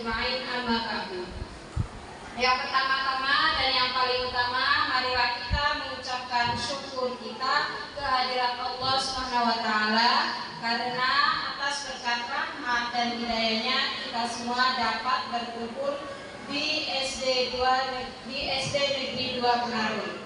ajma'in amma ba'du. Yang pertama-tama dan yang paling utama, marilah kita mengucapkan syukur kita kehadirat Allah Subhanahu wa taala karena atas berkat rahmat dan hidayahnya kita semua dapat berkumpul di SD Negeri 2 Penarun.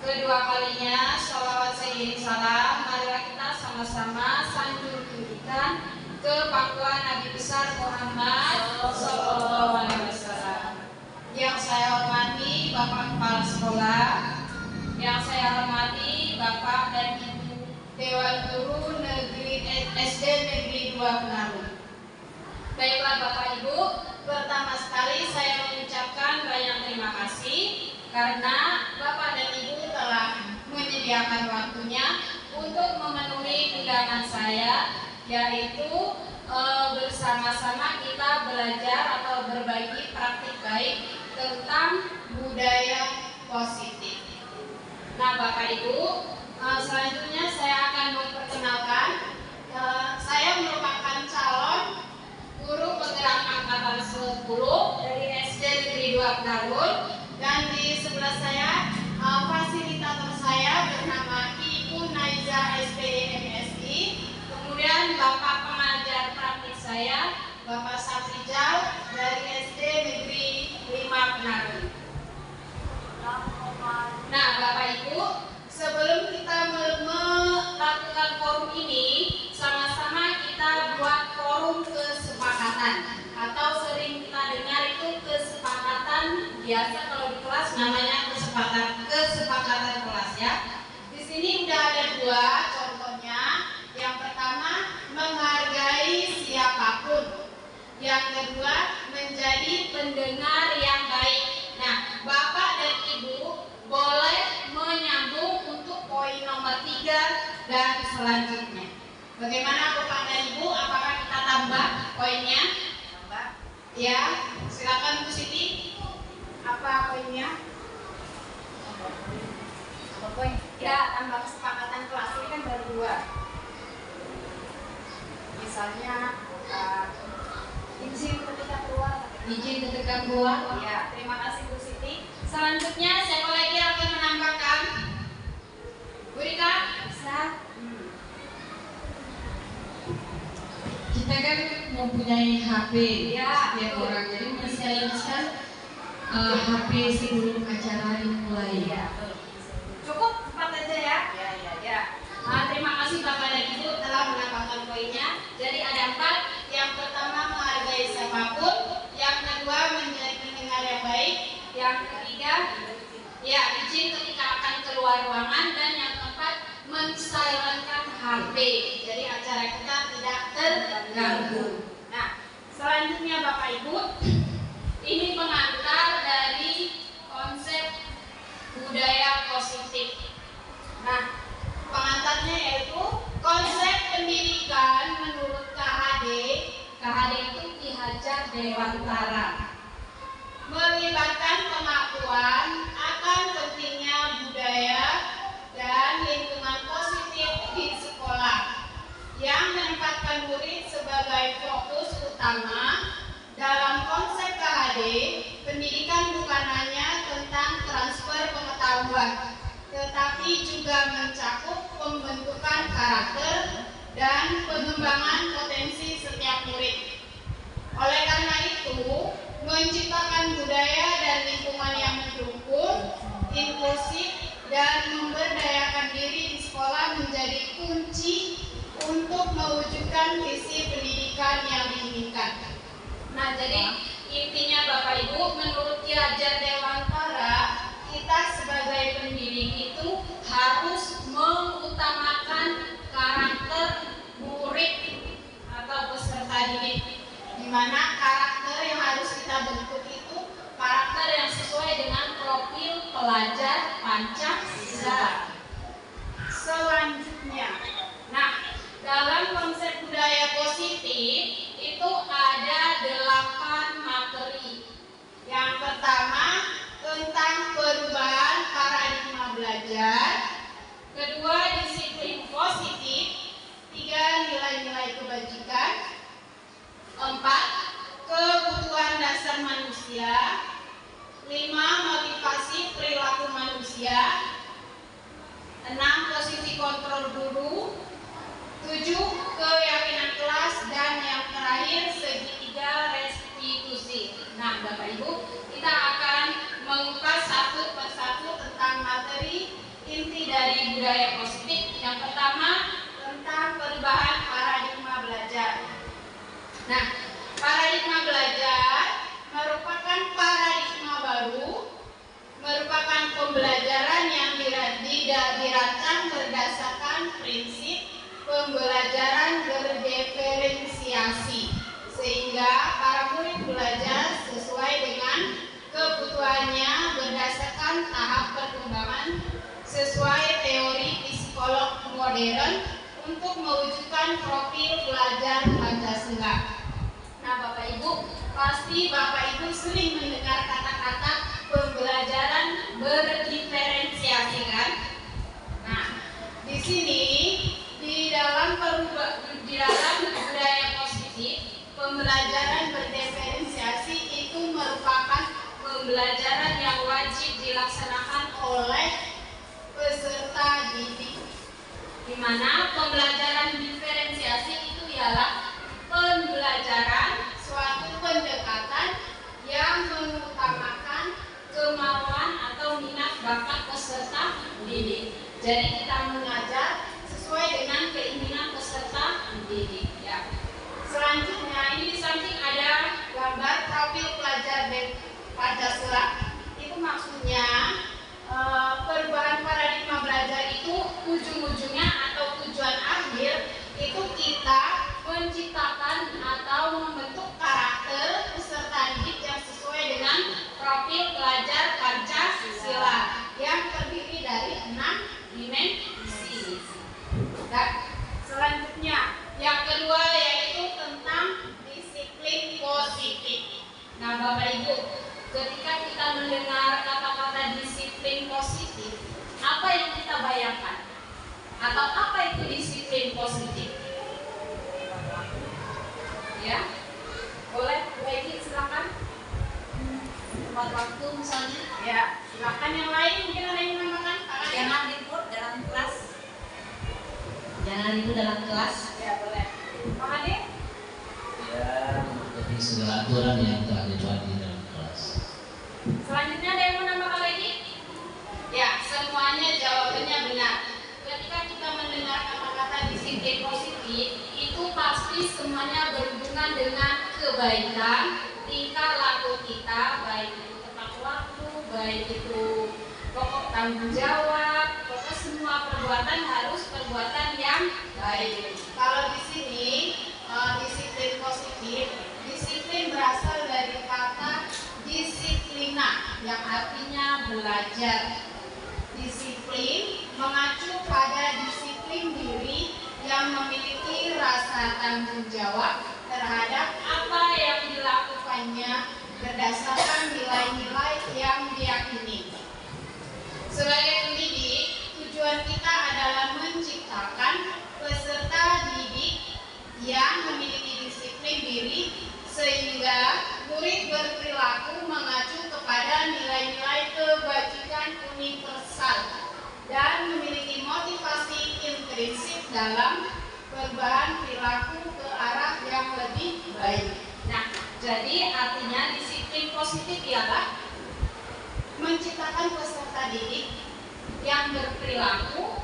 Kedua kalinya sholawat seiring salam, marilah kita sama-sama sanjung tinggikan ke pangkuan Nabi besar Muhammad Sallallahu Alaihi Wasallam. Yang saya hormati Bapak Kepala Sekolah, yang saya hormati Bapak dan Ibu Dewan Guru SD Negeri 2 Penarun. Baiklah Bapak Ibu, pertama sekali saya mengucapkan banyak terima kasih karena Bapak dan Ibu telah menyediakan waktunya untuk memenuhi undangan saya, yaitu bersama-sama kita belajar atau berbagi praktik baik tentang budaya positif. Nah Bapak Ibu, selanjutnya saya akan memperkenalkan, saya merupakan calon guru penggerak angkatan 10 dari SD Negeri 2 Penarun, dan di sebelah saya fasilitator saya bernama Ibu Naiza SPD MSI, kemudian Bapak pengajar praktik saya Bapak Safrijal dari SD Negeri 5 Penarun. Nah Bapak Ibu, sebelum kita melakukan forum ini, sama-sama kita buat forum kesepakatan, atau sering kita dengar itu kesepakatan, biasa kalau di kelas namanya kesepakatan kelas ya. Di sini udah ada dua contohnya. Yang pertama, menghargai siapapun. Yang kedua, menjadi pendengar yang baik. Nah, Bapak dan Ibu boleh menyambung untuk poin nomor 3 dan selanjutnya. Bagaimana Bapak dan Ibu? Apakah kita tambah poinnya? Tambah. Ya, silakan Bu Siti. Apa poinnya? Apa poin? Ya, tambah kesepakatan kelas. Ini kan baru 2. Misalnya izin ketika keluar. Izin ketika keluar. Ya, terima kasih Bu Siti. Selanjutnya siapa lagi yang akan menambahkan? Bu Rika? Bisa. Kita kan mempunyai HP ya, setiap orang, jadi mensinkronkan HP sebelum acara dimulai. Ya, cukup 4 aja ya. Ya. Terima kasih Bapak dan Ibu telah menambahkan poinnya. Jadi ada 4. Yang pertama, menghargai siapapun. Yang kedua, menjadi pendengar yang baik. Yang ketiga, ya izin ketika akan keluar ruangan. Dan yang keempat, mensilentkan HP. Jadi acara kita tidak terganggu. Nah, selanjutnya Bapak Ibu, ini pengantar dari konsep budaya positif. Nah, pengantarnya yaitu konsep pendidikan menurut KHD. KHD itu Ki Hajar Dewantara, melibatkan pengakuan akan pentingnya budaya dan lingkungan positif di sekolah yang menempatkan murid sebagai fokus utama. Dalam konsep KHD, pendidikan bukan hanya tentang transfer pengetahuan, tetapi juga mencakup pembentukan karakter dan pengembangan potensi setiap murid. Oleh karena itu, menciptakan budaya dan lingkungan yang mendukung, inklusif, dan memberdayakan diri di sekolah menjadi kunci untuk mewujudkan visi pendidikan yang diinginkan. Nah, jadi intinya Bapak Ibu, menurut Ki Hajar Dewantara, kita sebagai pendidik itu harus mengutamakan karakter murid atau peserta didik, di mana karakter yang harus kita bentuk itu karakter yang sesuai dengan profil pelajar Pancasila. Selanjutnya, nah dalam konsep budaya positif itu ada 8 materi. Yang pertama tentang perubahan paradigma belajar, kedua disiplin positif, 3 nilai-nilai kebajikan, 4 kebutuhan manusia, 5 motivasi perilaku manusia, 6 posisi kontrol guru, 7 keyakinan kelas, dan yang terakhir segitiga restitusi. Nah, Bapak Ibu, kita akan mengupas satu persatu tentang materi inti dari budaya positif. Yang pertama tentang perubahan paradigma belajar. Nah, paradigma belajar merupakan paradigma baru, merupakan pembelajaran yang dirancang berdasarkan prinsip pembelajaran berdiferensiasi, sehingga para murid belajar sesuai dengan kebutuhannya berdasarkan tahap perkembangan sesuai teori psikolog modern untuk mewujudkan profil belajar Pancasila. Nah, Bapak Ibu, pasti Bapak Ibu sering mendengar kata-kata pembelajaran berdiferensiasi, kan? Nah, di sini di dalam budaya positif, pembelajaran berdiferensiasi itu merupakan pembelajaran yang wajib dilaksanakan oleh peserta didik, di mana pembelajaran diferensiasi itu ialah pembelajaran suatu pendekatan yang mengutamakan kemauan atau minat bakat peserta didik. Jadi kita mengajar sesuai dengan keinginan peserta didik, ya. Selanjutnya, ini di samping ada gambar profil pelajar Pancasila. Itu maksudnya perubahan paradigma belajar itu ujung-ujungnya atau tujuan akhir itu kita menciptakan atau membentuk karakter peserta didik yang sesuai dengan profil pelajar Pancasila yang terdiri dari 6 dimensi. Dan selanjutnya, yang kedua yaitu tentang disiplin positif. Nah, Bapak Ibu, ketika kita mendengar kata-kata disiplin positif, apa yang kita bayangkan? Atau apa itu disiplin positif? Ya, boleh, Bu Egi, silakan. Tepat waktu misalnya. Ya, silakan yang lain, mungkin ada yang menambahkan. Jangan ribut dalam kelas. Jangan ribut dalam kelas. Ya, boleh. Pak Ade? Ya, mengikuti segala aturan yang telah dibuat di dalam kelas. Selanjutnya ada yang menambahkan lagi? Ya, semuanya jawabannya benar. Ketika kita mendengar kata-kata disiplin positif, itu pasti semuanya berhubungan dengan kebaikan, tingkah laku kita, baik itu tepat waktu, baik itu pokok tanggung jawab, pokok semua perbuatan harus perbuatan yang baik. Kalau di sini disiplin positif, disiplin berasal dari kata disiplina yang artinya belajar. Disiplin mengacu pada disiplin diri yang memiliki rasa tanggung jawab terhadap apa yang dilakukannya berdasarkan nilai-nilai yang diyakini. Sebagai pendidik, tujuan kita adalah menciptakan peserta didik yang memiliki disiplin diri sehingga murid berperilaku mengacu kepada nilai-nilai kebajikan universal dan memiliki motivasi intrinsik dalam perubahan perilaku ke arah yang lebih baik. Nah, jadi artinya disiplin positif ialah menciptakan peserta didik yang berperilaku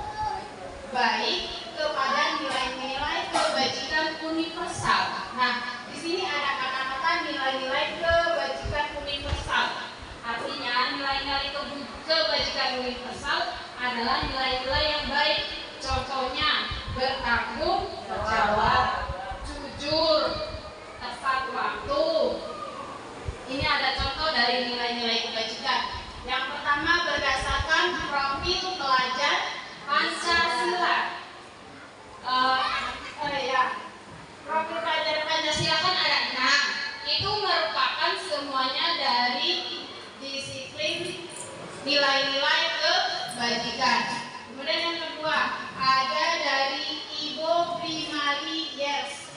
baik kepada nilai-nilai kebajikan universal. Nah, di sini ada kata-kata nilai-nilai kebajikan universal. Artinya nilai-nilai kebajikan universal adalah nilai-nilai yang baik. Contohnya bertanggung jawab, jujur, tepat waktu. Ini ada contoh dari nilai-nilai kebajikan. Yang pertama berdasarkan profil pelajar Pancasila. Profil pelajar Pancasila kan ada 6. Itu merupakan semuanya dari disiplin nilai-nilai kebajikan. Kemudian yang kedua ada dari Ibo Primary Years.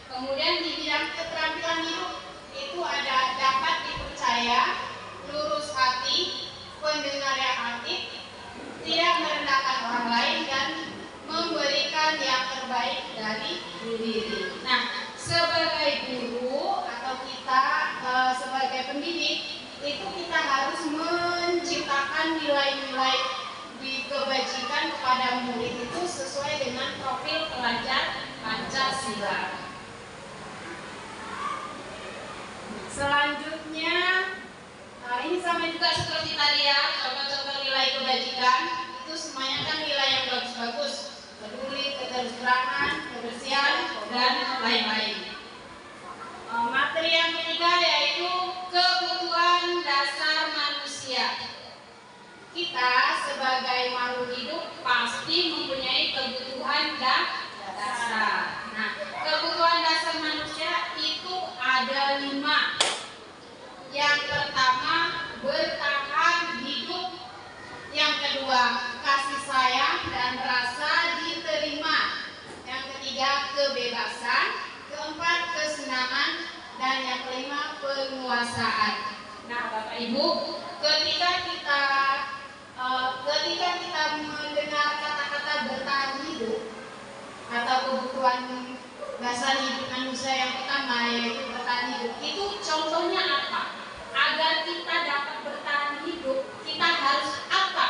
Kemudian di bidang keterampilan hidup itu ada dapat dipercaya, lurus hati, pendengar yang aktif, tidak merendahkan orang lain, dan memberikan yang terbaik dari diri. Nah, sebagai guru atau kita sebagai pendidik itu kita harus menciptakan nilai-nilai kebajikan kepada murid itu sesuai dengan profil pelajar Pancasila. Selanjutnya, ini sama juga seperti tadi ya, contoh-contoh nilai kebajikan itu semuanya kan nilai yang bagus-bagus, peduli, keterus-terangan, kebersihan, dan lain-lain. Materi yang ketiga yaitu kebutuhan dasar manusia. Kita sebagai makhluk hidup pasti mempunyai kebutuhan dasar. Nah, kebutuhan dasar manusia itu ada 5. Yang pertama, bertahan hidup. Yang kedua, kasih sayang dan rasa diterima. Yang ketiga, kebebasan. Keempat, kesenangan. Dan yang kelima, penguasaan. Nah, Bapak Ibu, ketika kita mendengar kata-kata bertahan hidup atau kebutuhan dasar hidup manusia yang pertama yaitu bertahan hidup, itu contohnya apa? Agar kita dapat bertahan hidup, kita harus apa?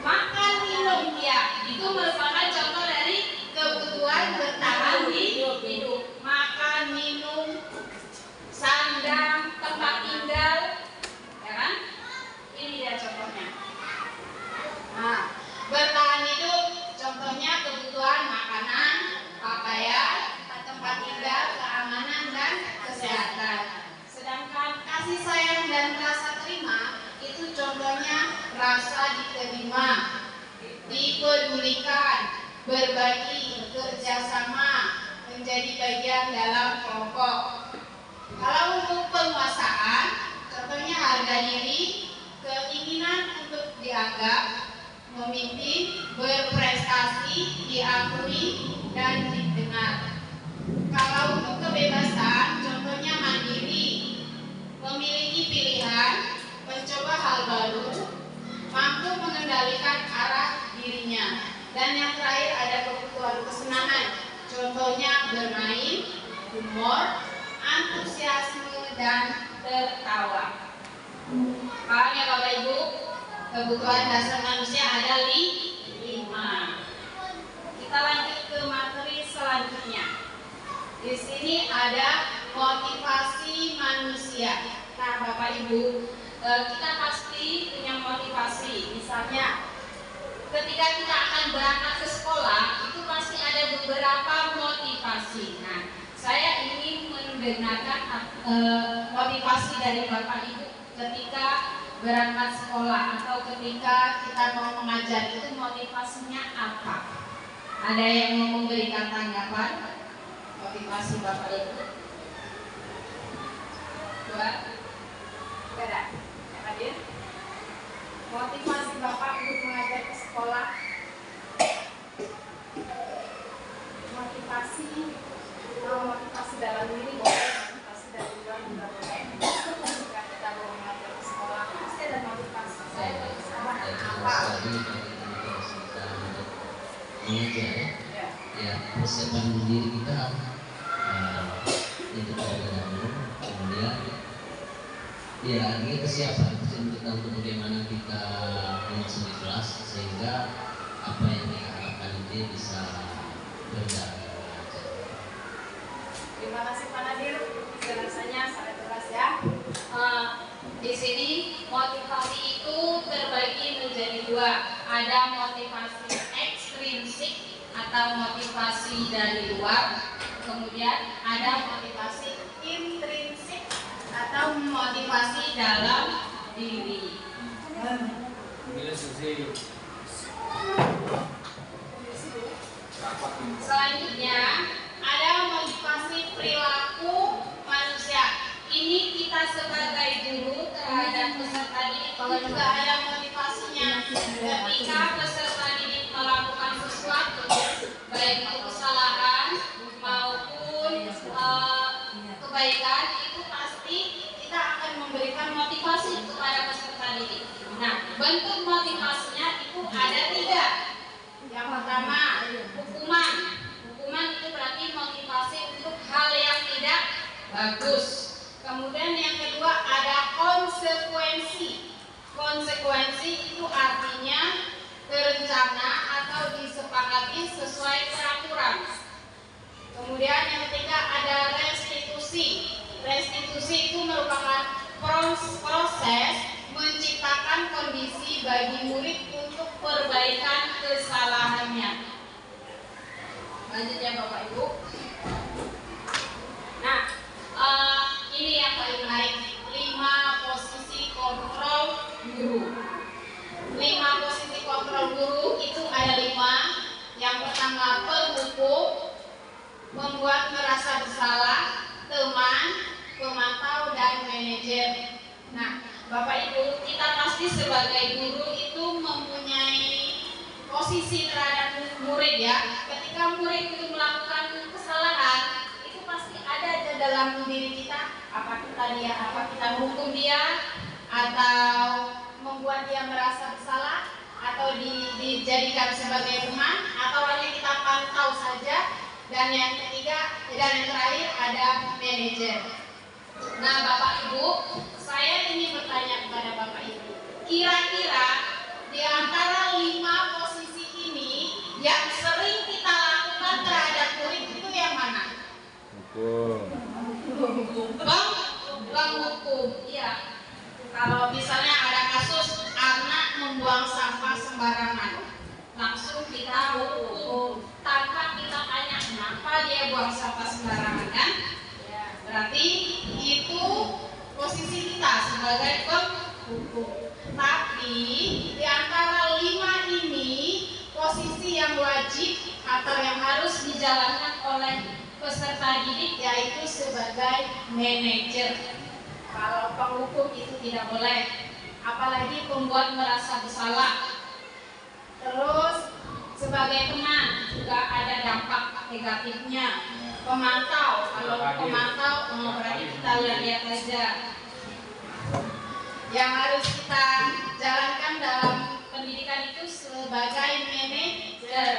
Makan, minum, ya. Itu merupakan contoh dari kebutuhan bertahan hidup. Makan, minum, sandang, tempat tinggal, ya kan? Ini dia contohnya. Nah, bertahan hidup contohnya kebutuhan makanan, pakaian, tempat tinggal, keamanan, dan kesehatan. Sedangkan kasih sayang dan rasa terima itu contohnya rasa diterima, dipedulikan, berbagi, kerjasama, menjadi bagian dalam kelompok. Kalau untuk penguasaan, contohnya harga diri, keinginan untuk dianggap, memimpin, berprestasi, diakui, dan didengar. Kalau untuk kebebasan, contohnya mandiri, memiliki pilihan, mencoba hal baru, mampu mengendalikan arah dirinya. Dan yang terakhir ada kebutuhan kesenangan, contohnya bermain, humor, antusiasme, dan tertawa. Paham ya Bapak Ibu? Kebutuhan dasar manusia ada 5. Kita lanjut ke materi selanjutnya. Di sini ada motivasi manusia. Nah, Bapak Ibu, kita pasti punya motivasi. Misalnya, ketika kita akan berangkat ke sekolah, itu pasti ada beberapa motivasi. Nah, saya ingin mendengarkan motivasi dari Bapak Ibu ketika berangkat sekolah atau ketika kita mau mengajar, itu motivasinya apa? Ada yang mau memberikan tanggapan? Motivasi Bapak Ibu? Dua? Tidak ada? Yang hadir? Motivasi Bapak untuk mengajar ke sekolah? Motivasi dalam diri boleh, motivasi dari luar juga boleh. Ketika kita mau mengajar ke sekolah, pasti ada motivasi. Saya bersama apa? Mengajar ya, persiapan diri kita itu terlebih dahulu, kemudian ya ini kesiapan kita untuk bagaimana kita memasuki kelas sehingga apa yang kita harapkan itu bisa berjalan. Terima kasih Pak Nadir, penjelasannya sangat jelas ya. Di sini motivasi itu terbagi menjadi 2. Ada motivasi ekstrinsik atau motivasi dari luar, kemudian ada motivasi intrinsik atau motivasi dalam diri. Selanjutnya ada motivasi perilaku manusia. Ini kita sebagai guru terhadap peserta didik juga ada motivasinya. Ketika peserta didik melakukan sesuatu, baik itu kesalahan proses menciptakan kondisi bagi murid untuk perbaikan kesalahannya. Lanjut ya Bapak Ibu. Nah, ini yang paling menarik, 5 posisi kontrol guru. 5 posisi kontrol guru itu ada 5. Yang pertama, penghukum, membuat merasa bersalah, teman, pemantau, dan manajer. Nah, Bapak Ibu, kita pasti sebagai guru itu mempunyai posisi terhadap murid ya. Ketika murid itu melakukan kesalahan, itu pasti ada di dalam diri kita. Apa kita menghukum dia, atau membuat dia merasa bersalah, atau dijadikan sebagai teman, atau hanya kita pantau saja. Dan yang ketiga dan yang terakhir ada manajer. Nah Bapak Ibu, saya ingin bertanya kepada Bapak Ibu, kira-kira di antara 5 posisi ini yang sering kita lakukan terhadap murid itu yang mana? Bang hukum. Iya. Kalau misalnya ada kasus anak membuang sampah sembarangan, langsung kita hukum tanpa kita tanya kenapa dia buang sampah sembarangan, kan? Ya, berarti itu posisi kita sebagai penghukum. Tapi di antara 5 ini, posisi yang wajib atau yang harus dijalankan oleh peserta didik yaitu sebagai manajer. Kalau penghukum itu tidak boleh, apalagi pembuat merasa bersalah. Terus sebagai teman juga ada dampak negatifnya. Pemantau, kalau pemantau berarti kita lihat aja. Yang harus kita jalankan dalam pendidikan itu sebagai manajer.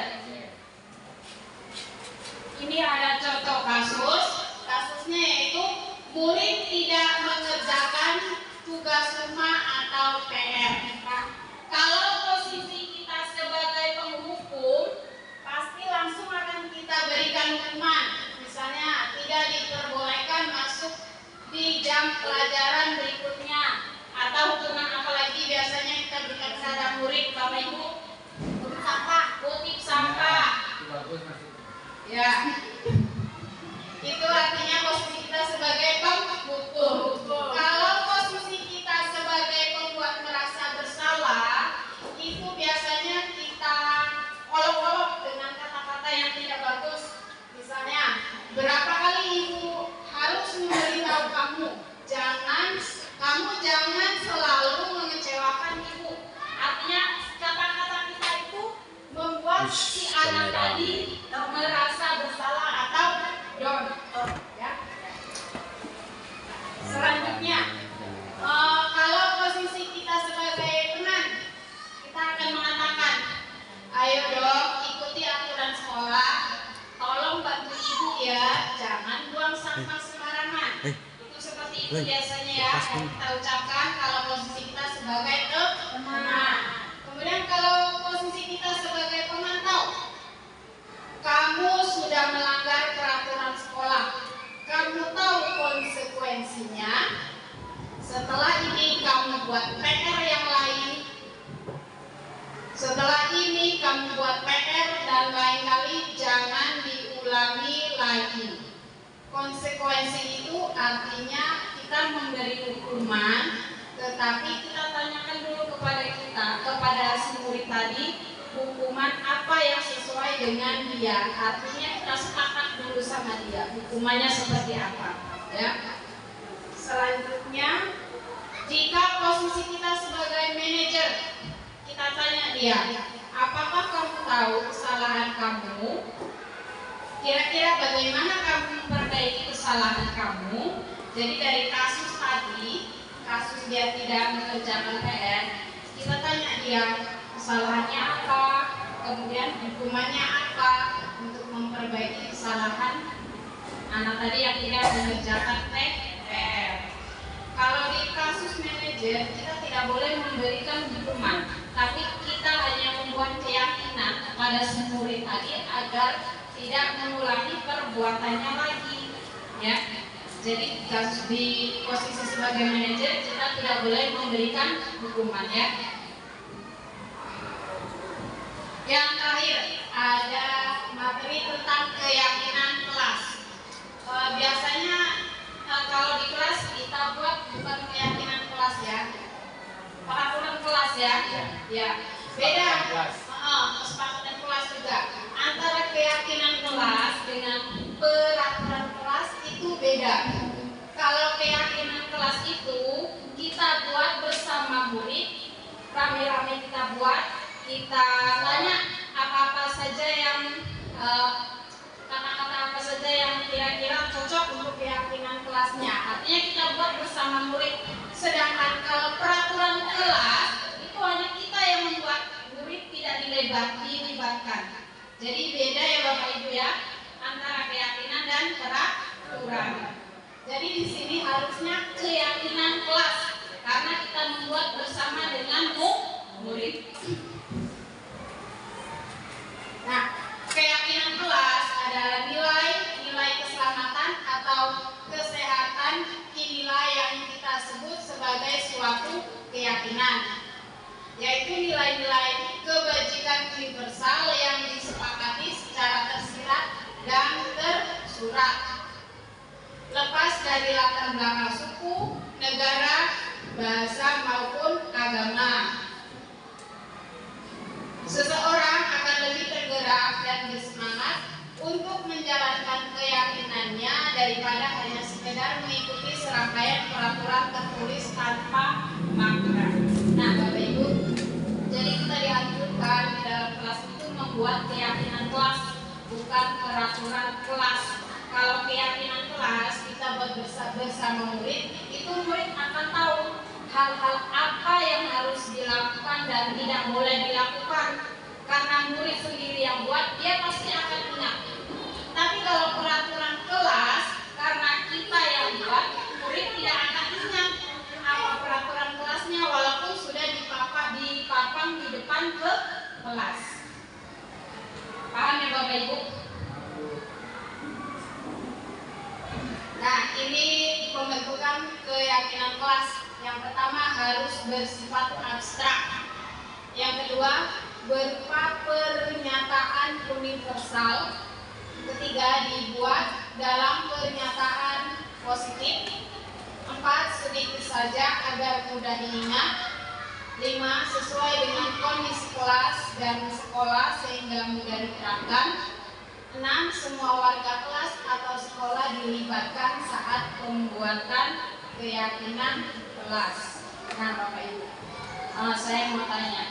Ini ada contoh kasus. Kasusnya yaitu murid tidak mengerjakan tugas rumah atau PR. Nah, kalau posisi kita sebagai penghukum, pasti langsung akan kita berikan hukuman. Misalnya tidak diperbolehkan masuk di jam pelajaran berikutnya, atau hukuman apalagi biasanya kita berikan kepada murid, Bapak Ibu, kutip sampah. Ya, itu artinya posisi kita sebagai penghukum. Kalau posisi kita sebagai pembuat merasa bersalah, itu biasanya kita olok-olok dengan kata-kata yang tidak bagus. Misalnya, berapa kali ibu harus memberitahu kamu jangan selalu mengecewakan ibu. Artinya kata-kata kita itu membuat si anak tadi merasa bersalah atau down. Ya. Selanjutnya, kalau posisi kita sebagai teman, kita akan mengatakan, ayo dong ikuti aturan sekolah, tolong bantu ibu ya, jangan buang sampah sembarangan. Itu seperti itu biasanya ya yang kita ucapkan kalau posisi kita sebagai teman. Kemudian kalau posisi kita sebagai pemantau, kamu sudah melanggar peraturan sekolah, kamu tahu konsekuensinya. Setelah ini kamu buat PR yang lain, setelah ini kamu buat PR dan lain kali jangan diulangi lagi. Konsekuensi itu artinya kita memberi hukuman, tetapi kita tanyakan dulu kepada si murid tadi, hukuman apa yang sesuai dengan dia. Artinya kita sepakat dulu sama dia, hukumannya seperti apa, ya. Selanjutnya, jika posisi kita sebagai manajer, kita tanya dia, apakah kamu tahu kesalahan kamu? Kira-kira bagaimana kamu memperbaiki kesalahan kamu? Jadi dari kasus tadi, kasus dia tidak mengerjakan PR, kita tanya dia kesalahannya apa, kemudian hukumannya apa untuk memperbaiki kesalahan anak tadi yang tidak mengerjakan PR. Kalau di kasus manajer, kita tidak boleh memberikan hukuman, tapi kita hanya membuat keyakinan kepada si murid tadi agar tidak mengulangi perbuatannya lagi, ya. Jadi di posisi sebagai manajer kita tidak boleh memberikan hukuman ya. Yang terakhir ada materi tentang keyakinan kelas. Biasanya kalau di kelas kita buat bukan keyakinan kelas ya, peraturan kelas ya. Ya beda. Kesepakatan kelas juga antara keyakinan kelas dengan peraturan kelas itu beda. Kalau keyakinan kelas itu kita buat bersama murid, rame-rame kita buat, kita tanya apa-apa saja yang kata-kata apa saja yang kira-kira cocok untuk keyakinan kelasnya. Artinya kita buat bersama murid. Sedangkan kalau peraturan kelas itu hanya kita yang membuat, murid tidak dilibatkan. Jadi beda ya Bapak Ibu ya antara keyakinan dan peraturan. Jadi di sini harusnya keyakinan kelas karena kita membuat bersama dengan murid. Nah, keyakinan kelas adalah nilai keselamatan atau kesehatan, inilah yang kita sebut sebagai suatu keyakinan, yaitu nilai-nilai kebajikan universal yang disepakati secara tersirat dan tersurat, lepas dari latar belakang suku, negara, bahasa maupun agama. Seseorang akan lebih tergerak dan bersemangat untuk menjalankan keyakinannya daripada hanya sekedar mengikuti serangkaian peraturan tertulis tanpa makna. Nah, Bapak Ibu, jadi kita dianjurkan di dalam kelas itu membuat keyakinan kelas, bukan peraturan kelas. Kalau keyakinan kelas kita buat bersama murid, itu murid akan tahu hal-hal apa yang harus dilakukan dan tidak boleh dilakukan. Karena murid sendiri yang buat, dia pasti akan ingat. Tapi kalau peraturan kelas, karena kita yang buat, murid tidak akan ingat apa peraturan kelasnya walaupun sudah dipapang di depan ke kelas. Paham ya Bapak Ibu? Nah, ini pembentukan keyakinan kelas. Yang pertama harus bersifat abstrak. Yang kedua berupa pernyataan universal. Ketiga dibuat dalam pernyataan positif. 4 sedikit saja agar mudah diingat. 5 sesuai dengan kondisi kelas dan sekolah sehingga mudah diterapkan. 6 semua warga kelas atau sekolah dilibatkan saat pembuatan keyakinan kelas. Nah Bapak Ibu, saya mau tanya,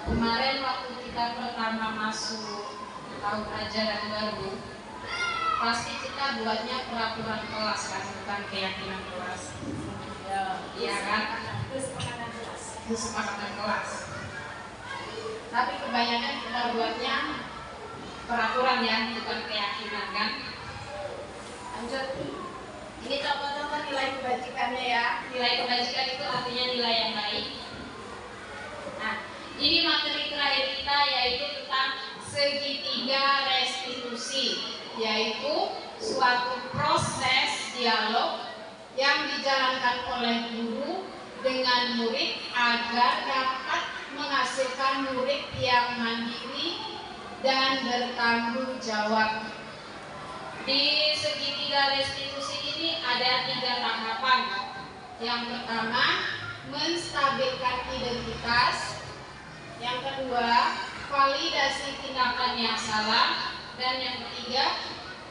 kemarin waktu kita pertama masuk tahun ajaran baru, pasti kita buatnya peraturan kelas kan, bukan keyakinan kelas. Iya kan? Kesepakatan kelas. Tapi kebanyakan kita buatnya peraturan ya, bukan keyakinan kan. Lanjut. Ini contoh-contoh nilai kebajikannya ya. Nilai kebajikan itu artinya nilai yang baik. Nah, ini materi terakhir kita yaitu tentang segitiga restitusi, yaitu suatu proses dialog yang dijalankan oleh guru dengan murid agar dapat menghasilkan murid yang mandiri dan bertanggung jawab. Di segitiga restitusi ini ada 3 tahapan. Yang pertama, menstabilkan identitas. Yang kedua, validasi tindakan yang salah. Dan yang ketiga,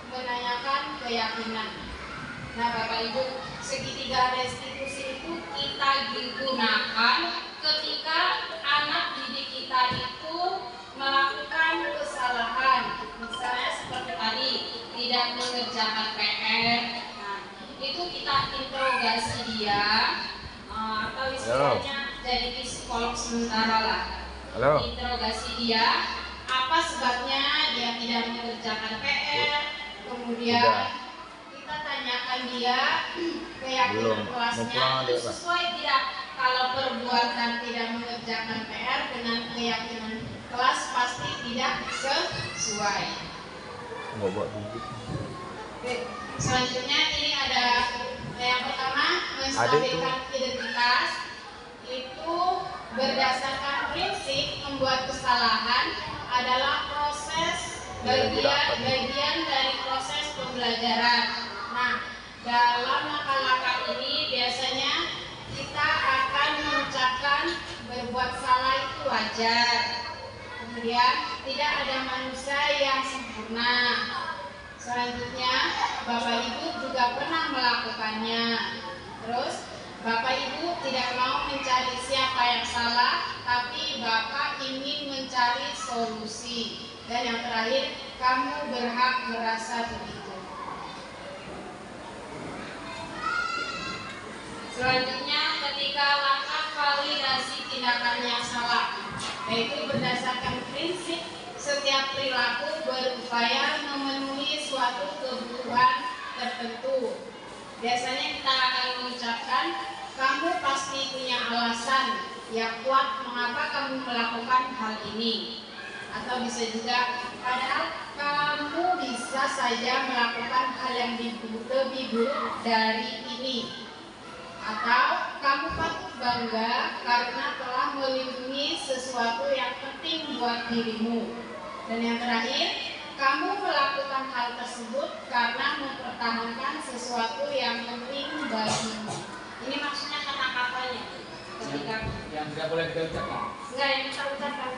menanyakan keyakinan. Nah Bapak Ibu, segitiga restitusi itu kita gunakan ketika anak didik kita itu melakukan kesalahan. Misalnya seperti tadi, tidak mengerjakan PR. Nah, itu kita interogasi dia, atau istilahnya jadi psikolog sementara lah. Interogasi dia, apa sebabnya dia tidak mengerjakan PR. Kemudian kita tanyakan dia keyakinan kelasnya sesuai tidak. Kalau perbuatan tidak mengerjakan PR dengan keyakinan kelas pasti tidak sesuai. Oke. Selanjutnya ini ada yang pertama menstabilkan identitas itu berdasarkan prinsip membuat kesalahan adalah proses bagian dari proses pembelajaran. Nah, dalam langkah-langkah ini biasanya kita akan mengucapkan berbuat salah itu wajar. Kemudian tidak ada manusia yang sempurna. Selanjutnya Bapak Ibu juga pernah melakukannya. Terus Bapak Ibu tidak mau mencari siapa yang salah, tapi Bapak ingin mencari solusi. Dan yang terakhir, kamu berhak merasa begitu. Selanjutnya ketika langkah validasi tindakan yang salah, yaitu berdasarkan prinsip setiap perilaku berupaya memenuhi suatu kebutuhan tertentu. Biasanya kita akan mengucapkan, kamu pasti punya alasan yang kuat mengapa kamu melakukan hal ini. Atau bisa juga, padahal kamu bisa saja melakukan hal yang lebih buruk dari ini. Atau kamu patut bangga karena telah melindungi sesuatu yang penting buat dirimu. Dan yang terakhir, kamu melakukan hal tersebut karena mempertahankan sesuatu yang penting bagimu. Ini maksudnya kata-katanya. Ketika yang tidak boleh kita ucapkan. Enggak, yang kita ucapkan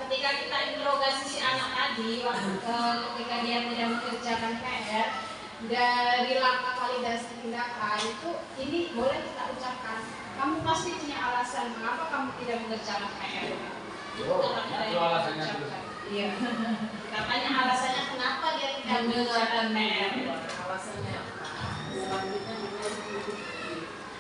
ketika kita interogasi si anak tadi ketika dia tidak mengerjakan PR, dari langkah validasi tindakan itu ini boleh kita ucapkan, kamu pasti punya alasan mengapa kamu tidak mengerjakan PR. Itu alasannya terus. Iya. Katanya alasannya kenapa dia tidak mengerjakan PR. Alasannya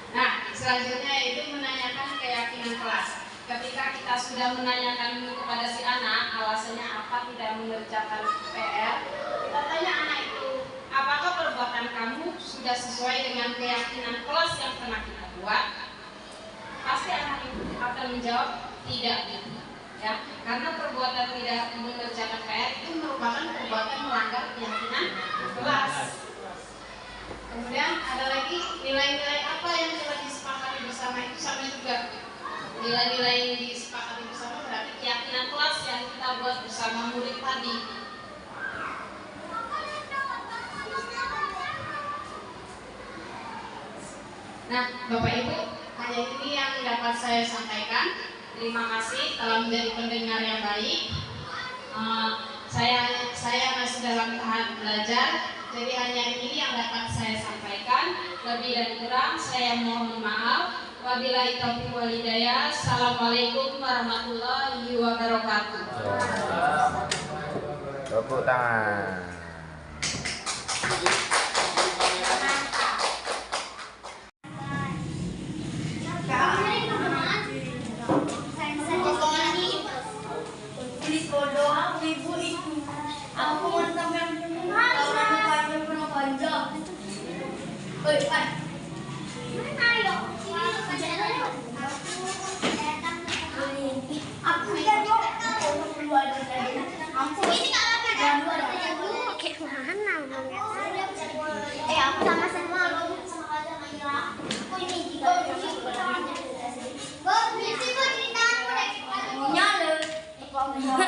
Nah, selanjutnya itu menanyakan keyakinan kelas. Ketika kita sudah menanyakan kepada si anak alasannya apa tidak mengerjakan PR, kita tanya anak itu, apakah perbuatan kamu sudah sesuai dengan keyakinan kelas yang pernah kita buat? Pasti anak itu akan menjawab tidak, ya, karena perbuatan tidak mengerjakan PR itu merupakan perbuatan melanggar keyakinan kelas. Kemudian ada lagi nilai-nilai apa yang telah disepakati bersama itu sama juga. Nilai-nilai yang disepakati bersama berarti keyakinan kelas yang kita buat bersama murid tadi. Nah, Bapak Ibu, hanya ini yang dapat saya sampaikan. Terima kasih telah menjadi pendengar yang baik. Saya masih dalam tahap belajar, jadi hanya ini yang dapat saya sampaikan. Lebih dan kurang saya mohon maaf. Wabillahi taufiq wal hidayah. Assalamualaikum warahmatullahi wabarakatuh. Tepuk tangan. Aku sama semua sama aja Maila. Aku ini juga cerita aku nyala.